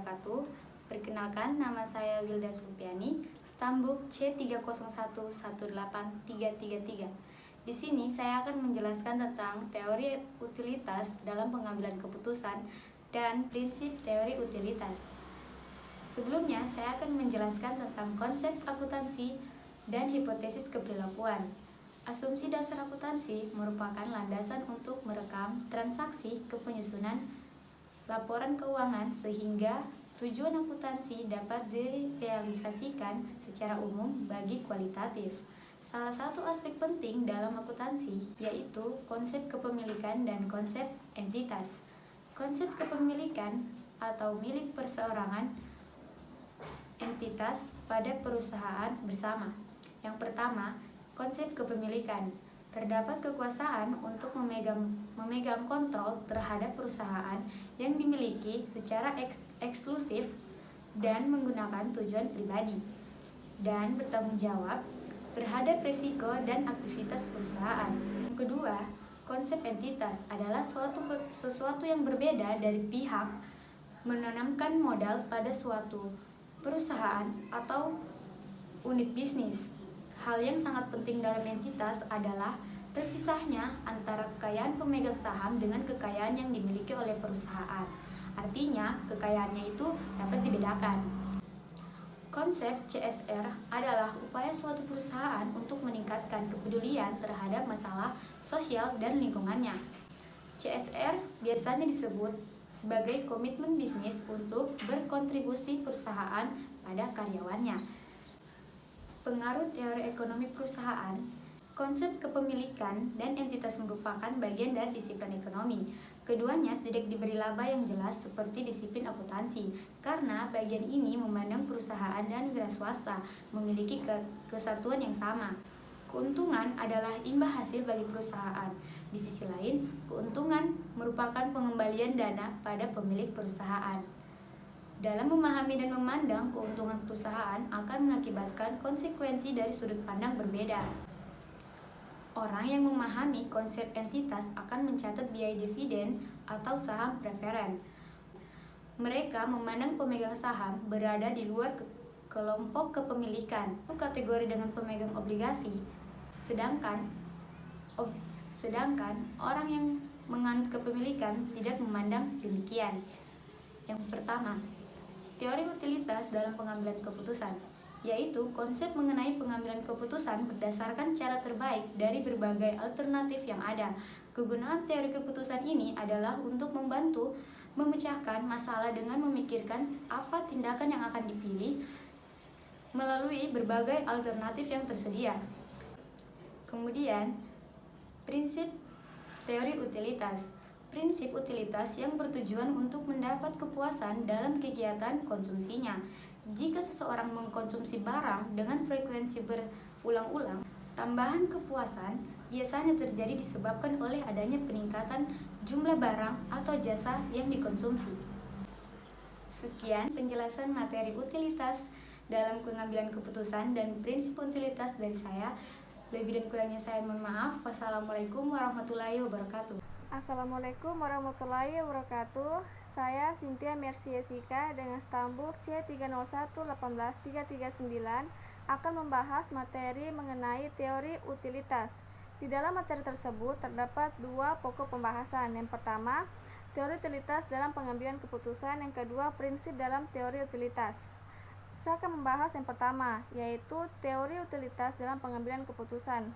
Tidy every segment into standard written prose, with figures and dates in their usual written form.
wabarakatuh. Perkenalkan, nama saya Wilda Sulpiani, Stambuk C30118333. Di sini saya akan menjelaskan tentang teori utilitas dalam pengambilan keputusan dan prinsip teori utilitas. Sebelumnya, saya akan menjelaskan tentang konsep akuntansi dan hipotesis keperilakuan. Asumsi dasar akuntansi merupakan landasan untuk merekam transaksi kepenyusunan laporan keuangan sehingga tujuan akuntansi dapat direalisasikan secara umum bagi kualitatif. Salah satu aspek penting dalam akuntansi yaitu konsep kepemilikan dan konsep entitas. Konsep kepemilikan atau milik perseorangan entitas pada perusahaan bersama. Yang pertama, konsep kepemilikan. Terdapat kekuasaan untuk memegang kontrol terhadap perusahaan yang dimiliki secara eksklusif dan menggunakan tujuan pribadi, dan bertanggung jawab terhadap risiko dan aktivitas perusahaan. Yang kedua, konsep entitas adalah sesuatu yang berbeda dari pihak menanamkan modal pada suatu perusahaan atau unit bisnis. Hal yang sangat penting dalam entitas adalah terpisahnya antara kekayaan pemegang saham dengan kekayaan yang dimiliki oleh perusahaan. Artinya, kekayaannya itu dapat dibedakan. Konsep CSR adalah upaya suatu perusahaan untuk meningkatkan kepedulian terhadap masalah sosial dan lingkungannya. CSR biasanya disebut sebagai komitmen bisnis untuk berkontribusi perusahaan pada karyawannya. Pengaruh teori ekonomi perusahaan. Konsep kepemilikan dan entitas merupakan bagian dari disiplin ekonomi. Keduanya tidak diberi laba yang jelas seperti disiplin akuntansi, karena bagian ini memandang perusahaan dan wira swasta memiliki kesatuan yang sama. Keuntungan adalah imbal hasil bagi perusahaan. Di sisi lain, keuntungan merupakan pengembalian dana pada pemilik perusahaan. Dalam memahami dan memandang keuntungan perusahaan akan mengakibatkan konsekuensi dari sudut pandang berbeda. Orang yang memahami konsep entitas akan mencatat biaya dividen atau saham preferen. Mereka memandang pemegang saham berada di luar kelompok kepemilikan, itu kategori dengan pemegang obligasi, sedangkan orang yang menganut kepemilikan tidak memandang demikian. Yang pertama, teori utilitas dalam pengambilan keputusan, yaitu konsep mengenai pengambilan keputusan berdasarkan cara terbaik dari berbagai alternatif yang ada. Kegunaan teori keputusan ini adalah untuk membantu memecahkan masalah dengan memikirkan apa tindakan yang akan dipilih melalui berbagai alternatif yang tersedia. Kemudian, prinsip teori utilitas. Prinsip utilitas yang bertujuan untuk mendapat kepuasan dalam kegiatan konsumsinya. Jika seseorang mengkonsumsi barang dengan frekuensi berulang-ulang, tambahan kepuasan biasanya terjadi disebabkan oleh adanya peningkatan jumlah barang atau jasa yang dikonsumsi. Sekian penjelasan materi utilitas dalam pengambilan keputusan dan prinsip utilitas dari saya. Lebih dan kurangnya saya mohon maaf. Wassalamualaikum warahmatullahi wabarakatuh. Assalamualaikum warahmatullahi wabarakatuh. Saya Cynthia Mercy Jessica dengan stambuk C30118339 akan membahas materi mengenai teori utilitas. Di dalam materi tersebut terdapat dua pokok pembahasan. Yang pertama, teori utilitas dalam pengambilan keputusan. Yang kedua, prinsip dalam teori utilitas. Saya akan membahas yang pertama, yaitu teori utilitas dalam pengambilan keputusan.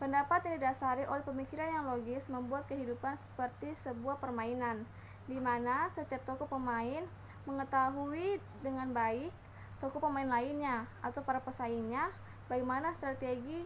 Pendapat yang didasari oleh pemikiran yang logis membuat kehidupan seperti sebuah permainan, di mana setiap tokoh pemain mengetahui dengan baik tokoh pemain lainnya atau para pesaingnya bagaimana strategi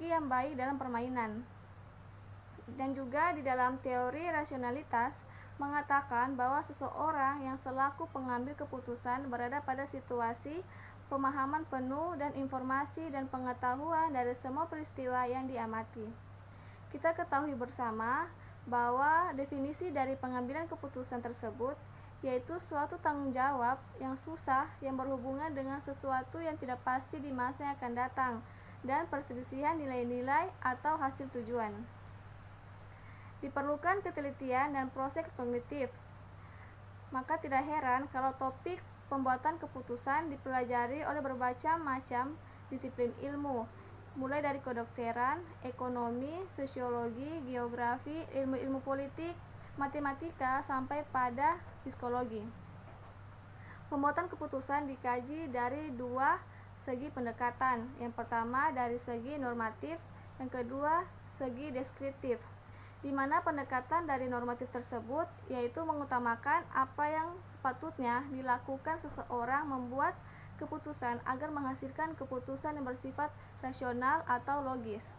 yang baik dalam permainan. Dan juga di dalam teori rasionalitas mengatakan bahwa seseorang yang selaku pengambil keputusan berada pada situasi pemahaman penuh dan informasi dan pengetahuan dari semua peristiwa yang diamati. Kita ketahui bersama bahwa definisi dari pengambilan keputusan tersebut yaitu suatu tanggung jawab yang susah yang berhubungan dengan sesuatu yang tidak pasti di masa yang akan datang dan perselisihan nilai-nilai atau hasil tujuan. Diperlukan ketelitian dan proses kognitif Maka tidak heran kalau topik pembuatan keputusan dipelajari oleh berbagai macam disiplin ilmu, mulai dari kedokteran, ekonomi, sosiologi, geografi, ilmu-ilmu politik, matematika, sampai pada psikologi. Pembuatan keputusan dikaji dari dua segi pendekatan. Yang pertama dari segi normatif, yang kedua segi deskriptif, di mana pendekatan dari normatif tersebut yaitu mengutamakan apa yang sepatutnya dilakukan seseorang membuat keputusan agar menghasilkan keputusan yang bersifat rasional atau logis.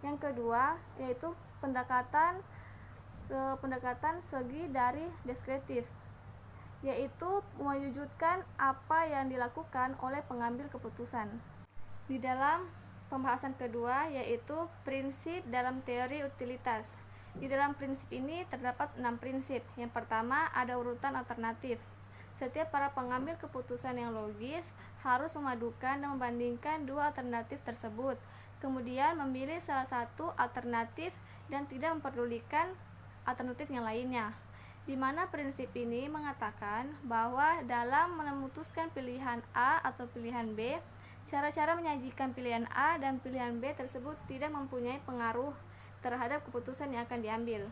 Yang kedua yaitu pendekatan segi dari deskriptif, yaitu mewujudkan apa yang dilakukan oleh pengambil keputusan. Di dalam pembahasan kedua yaitu prinsip dalam teori utilitas. Di dalam prinsip ini terdapat 6 prinsip. Yang pertama ada urutan alternatif. Setiap para pengambil keputusan yang logis harus memadukan dan membandingkan dua alternatif tersebut, kemudian memilih salah satu alternatif dan tidak memperdulikan alternatif yang lainnya. Di mana prinsip ini mengatakan bahwa dalam memutuskan pilihan A atau pilihan B, cara-cara menyajikan pilihan A dan pilihan B tersebut tidak mempunyai pengaruh terhadap keputusan yang akan diambil.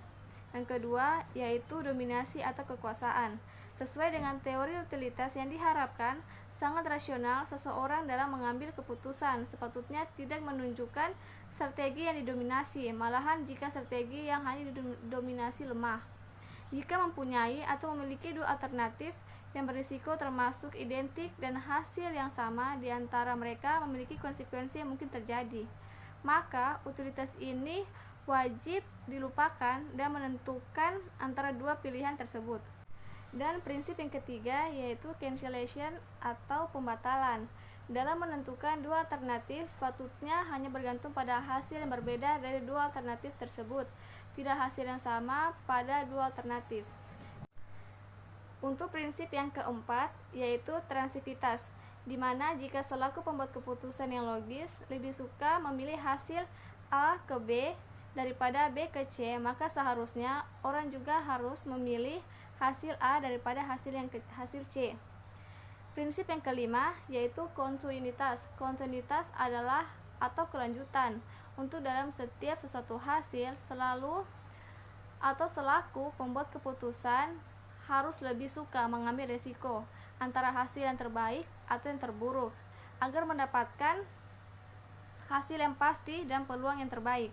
Yang kedua yaitu dominasi atau kekuasaan. Sesuai dengan teori utilitas yang diharapkan, sangat rasional seseorang dalam mengambil keputusan sepatutnya tidak menunjukkan strategi yang didominasi, malahan jika strategi yang hanya didominasi lemah. Jika mempunyai atau memiliki dua alternatif yang berisiko termasuk identik dan hasil yang sama di antara mereka memiliki konsekuensi yang mungkin terjadi, maka utilitas ini wajib dilupakan dan menentukan antara dua pilihan tersebut. Dan prinsip yang ketiga yaitu cancellation atau pembatalan. Dalam menentukan dua alternatif sepatutnya hanya bergantung pada hasil yang berbeda dari dua alternatif tersebut, tidak hasil yang sama pada dua alternatif. Untuk prinsip yang keempat yaitu transivitas, di mana jika selaku pembuat keputusan yang logis lebih suka memilih hasil A ke B daripada B ke C, maka seharusnya orang juga harus memilih hasil A daripada hasil C. Prinsip yang kelima yaitu kontinuitas. Kontinuitas adalah atau kelanjutan. Untuk dalam setiap sesuatu hasil selalu atau selaku pembuat keputusan harus lebih suka mengambil resiko antara hasil yang terbaik atau yang terburuk agar mendapatkan hasil yang pasti dan peluang yang terbaik.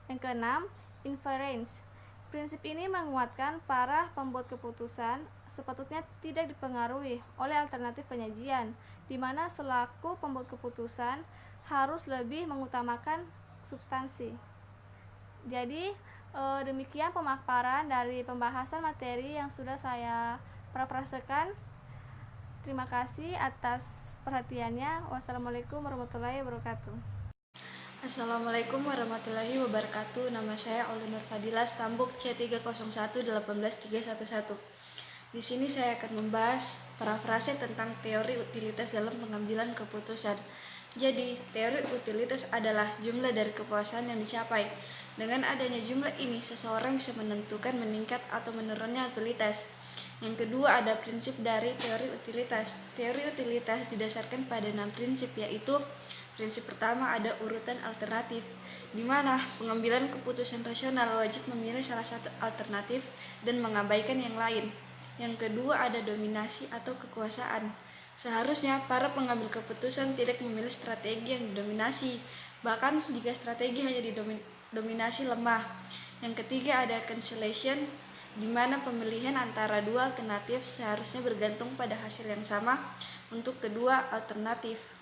Yang keenam, inference. Prinsip ini menguatkan para pembuat keputusan sepatutnya tidak dipengaruhi oleh alternatif penyajian, di mana selaku pembuat keputusan harus lebih mengutamakan substansi. Jadi demikian pemaparan dari pembahasan materi yang sudah saya parafrasekan. Terima kasih atas perhatiannya. Wassalamualaikum warahmatullahi wabarakatuh. Assalamualaikum warahmatullahi wabarakatuh. Nama saya Oli Nur Fadila, Stambuk C301-18311. Di sini saya akan membahas parafrase tentang teori utilitas dalam pengambilan keputusan. Jadi, teori utilitas adalah jumlah dari kepuasan yang dicapai. Dengan adanya jumlah ini, seseorang bisa menentukan meningkat atau menurunnya utilitas. Yang kedua ada prinsip dari teori utilitas. Teori utilitas didasarkan pada 6 prinsip, yaitu prinsip pertama ada urutan alternatif, di mana pengambilan keputusan rasional wajib memilih salah satu alternatif dan mengabaikan yang lain. Yang kedua ada dominasi atau kekuasaan. Seharusnya para pengambil keputusan tidak memilih strategi yang didominasi, bahkan jika strategi hanya didominasi lemah. Yang ketiga ada cancellation, di mana pemilihan antara dua alternatif seharusnya bergantung pada hasil yang sama untuk kedua alternatif.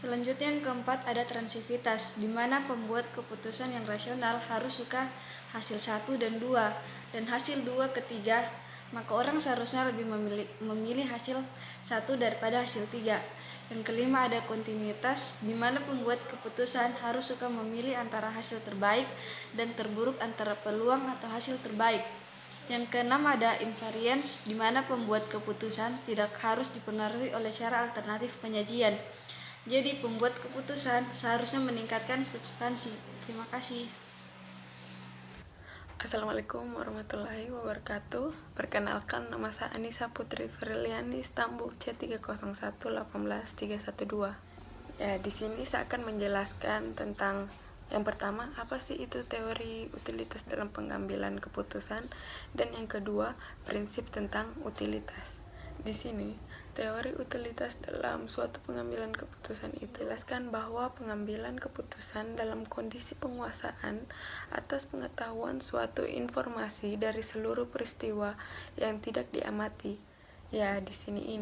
Selanjutnya yang keempat ada transivitas, di mana pembuat keputusan yang rasional harus suka hasil 1 dan 2, dan hasil 2 ketiga, maka orang seharusnya lebih memilih hasil 1 daripada hasil 3. Yang kelima ada kontinuitas, di mana pembuat keputusan harus suka memilih antara hasil terbaik dan terburuk antara peluang atau hasil terbaik. Yang keenam ada invariance, di mana pembuat keputusan tidak harus dipengaruhi oleh cara alternatif penyajian. Jadi pembuat keputusan seharusnya meningkatkan substansi. Terima kasih. Assalamualaikum warahmatullahi wabarakatuh. Perkenalkan, nama saya Anissa Putri Firliani, Stambuk C301-18312. Ya, di sini saya akan menjelaskan tentang yang pertama, apa sih itu teori utilitas dalam pengambilan keputusan, dan yang kedua, prinsip tentang utilitas. Di sini, teori utilitas dalam suatu pengambilan keputusan itu jelaskan bahwa pengambilan keputusan dalam kondisi penguasaan atas pengetahuan suatu informasi dari seluruh peristiwa yang tidak diamati. Ya, di sini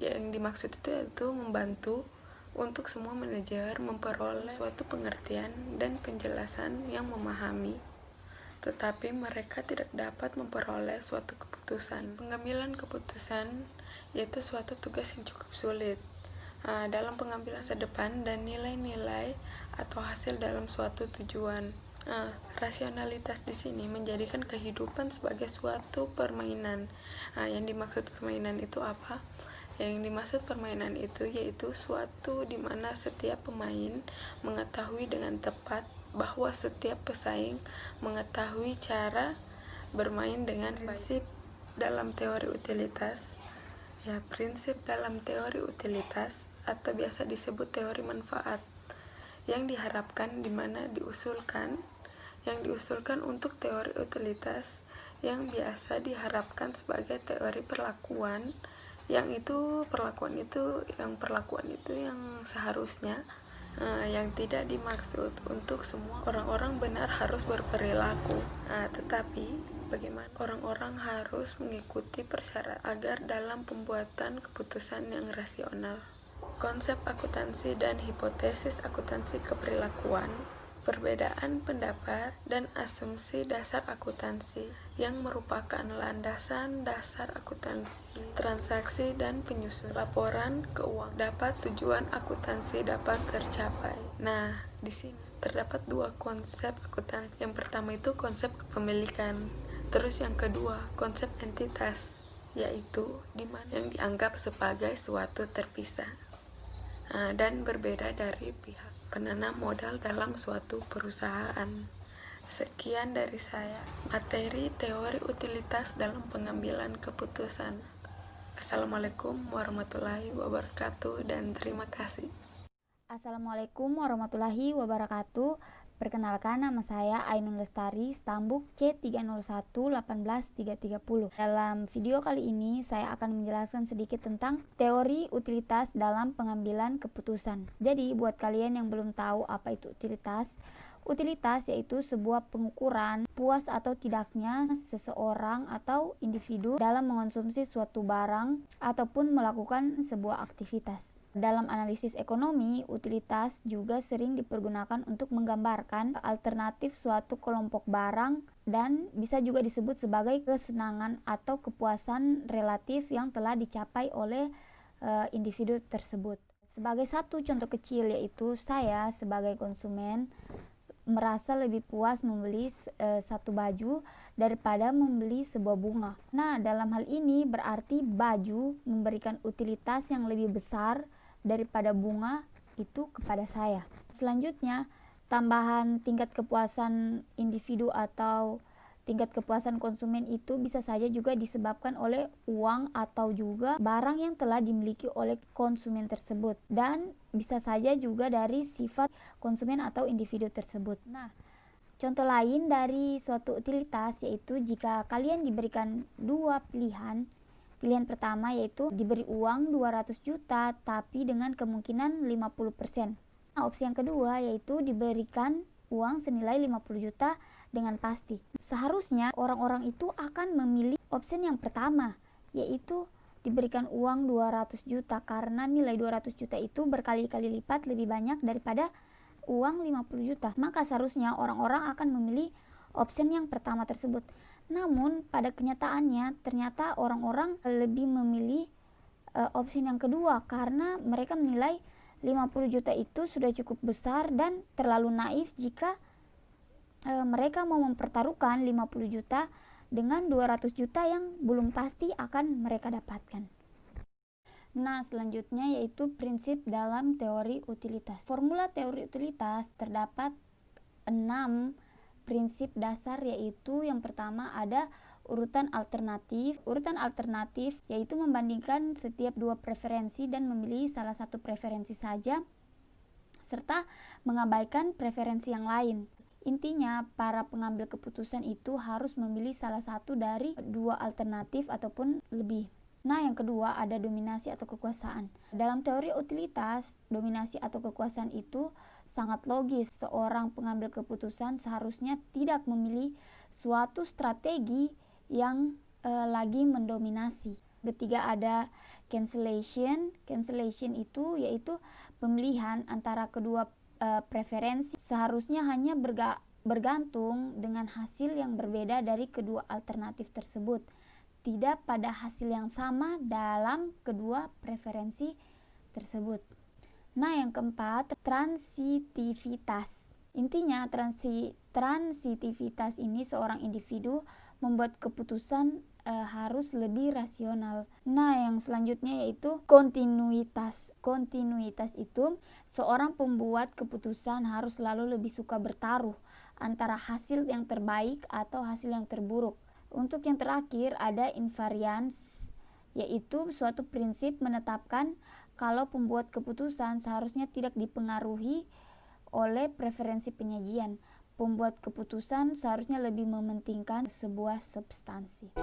yang dimaksud itu membantu untuk semua manajer memperoleh suatu pengertian dan penjelasan yang memahami, tetapi mereka tidak dapat memperoleh suatu keputusan. Pengambilan keputusan yaitu suatu tugas yang cukup sulit dalam pengambilan masa depan dan nilai-nilai atau hasil dalam suatu tujuan. Rasionalitas di sini menjadikan kehidupan sebagai suatu permainan. Yang dimaksud permainan itu apa? Yang dimaksud permainan itu yaitu suatu di mana setiap pemain mengetahui dengan tepat bahwa setiap pesaing mengetahui cara bermain dengan prinsip dalam teori utilitas. Ya, prinsip dalam teori utilitas atau biasa disebut teori manfaat yang diharapkan di mana diusulkan untuk teori utilitas yang biasa diharapkan sebagai teori perlakuan yang seharusnya yang tidak dimaksud untuk semua orang-orang benar harus berperilaku, tetapi bagaimana orang-orang harus mengikuti persyarat agar dalam pembuatan keputusan yang rasional. Konsep akuntansi dan hipotesis akuntansi keperilakuan, perbedaan pendapat dan asumsi dasar akuntansi yang merupakan landasan dasar akuntansi, transaksi dan penyusun laporan keuangan dapat tujuan akuntansi dapat tercapai. Nah, di sini terdapat dua konsep akuntansi. Yang pertama itu konsep kepemilikan, terus yang kedua konsep entitas, yaitu dimana yang dianggap sebagai suatu terpisah dan berbeda dari pihak penanam modal dalam suatu perusahaan. Sekian dari saya, materi teori utilitas dalam pengambilan keputusan. Assalamualaikum warahmatullahi wabarakatuh dan terima kasih. Assalamualaikum warahmatullahi wabarakatuh. Perkenalkan, nama saya Ainun Lestari, Stambuk C301-18330. Dalam video kali ini saya akan menjelaskan sedikit tentang teori utilitas dalam pengambilan keputusan. Jadi buat kalian yang belum tahu apa itu utilitas, utilitas yaitu sebuah pengukuran puas atau tidaknya seseorang atau individu dalam mengonsumsi suatu barang ataupun melakukan sebuah aktivitas. Dalam analisis ekonomi, utilitas juga sering dipergunakan untuk menggambarkan alternatif suatu kelompok barang dan bisa juga disebut sebagai kesenangan atau kepuasan relatif yang telah dicapai oleh individu tersebut. Sebagai satu contoh kecil, yaitu saya sebagai konsumen merasa lebih puas membeli satu baju daripada membeli sebuah bunga. Nah, dalam hal ini berarti baju memberikan utilitas yang lebih besar daripada bunga itu kepada saya. Selanjutnya, tambahan tingkat kepuasan individu atau tingkat kepuasan konsumen itu bisa saja juga disebabkan oleh uang atau juga barang yang telah dimiliki oleh konsumen tersebut, dan bisa saja juga dari sifat konsumen atau individu tersebut. Nah, contoh lain dari suatu utilitas yaitu jika kalian diberikan dua pilihan. Pilihan pertama yaitu diberi uang 200 juta tapi dengan kemungkinan 50%. Nah, opsi yang kedua yaitu diberikan uang senilai 50 juta dengan pasti. Seharusnya orang-orang itu akan memilih opsi yang pertama, yaitu diberikan uang 200 juta karena nilai 200 juta itu berkali-kali lipat lebih banyak daripada uang 50 juta. Maka seharusnya orang-orang akan memilih opsi yang pertama tersebut. Namun pada kenyataannya ternyata orang-orang lebih memilih opsi yang kedua karena mereka menilai 50 juta itu sudah cukup besar dan terlalu naif jika mereka mau mempertaruhkan 50 juta dengan 200 juta yang belum pasti akan mereka dapatkan. Nah, selanjutnya yaitu prinsip dalam teori utilitas. Formula teori utilitas terdapat 6 prinsip dasar, yaitu yang pertama ada urutan alternatif. Urutan alternatif yaitu membandingkan setiap dua preferensi dan memilih salah satu preferensi saja serta mengabaikan preferensi yang lain. Intinya, para pengambil keputusan itu harus memilih salah satu dari dua alternatif ataupun lebih. Nah, yang kedua ada dominasi atau kekuasaan. Dalam teori utilitas, dominasi atau kekuasaan itu sangat logis. Seorang pengambil keputusan seharusnya tidak memilih suatu strategi yang lagi mendominasi. Ketiga ada cancellation. Cancellation itu yaitu pemilihan antara kedua preferensi seharusnya hanya bergantung dengan hasil yang berbeda dari kedua alternatif tersebut, tidak pada hasil yang sama dalam kedua preferensi tersebut. Nah, yang keempat, transitivitas. Intinya, transitivitas ini seorang individu membuat keputusan harus lebih rasional. Nah, yang selanjutnya yaitu kontinuitas. Kontinuitas itu seorang pembuat keputusan harus selalu lebih suka bertaruh antara hasil yang terbaik atau hasil yang terburuk. Untuk yang terakhir ada invariance, yaitu suatu prinsip menetapkan kalau pembuat keputusan seharusnya tidak dipengaruhi oleh preferensi penyajian. Pembuat keputusan seharusnya lebih mementingkan sebuah substansi.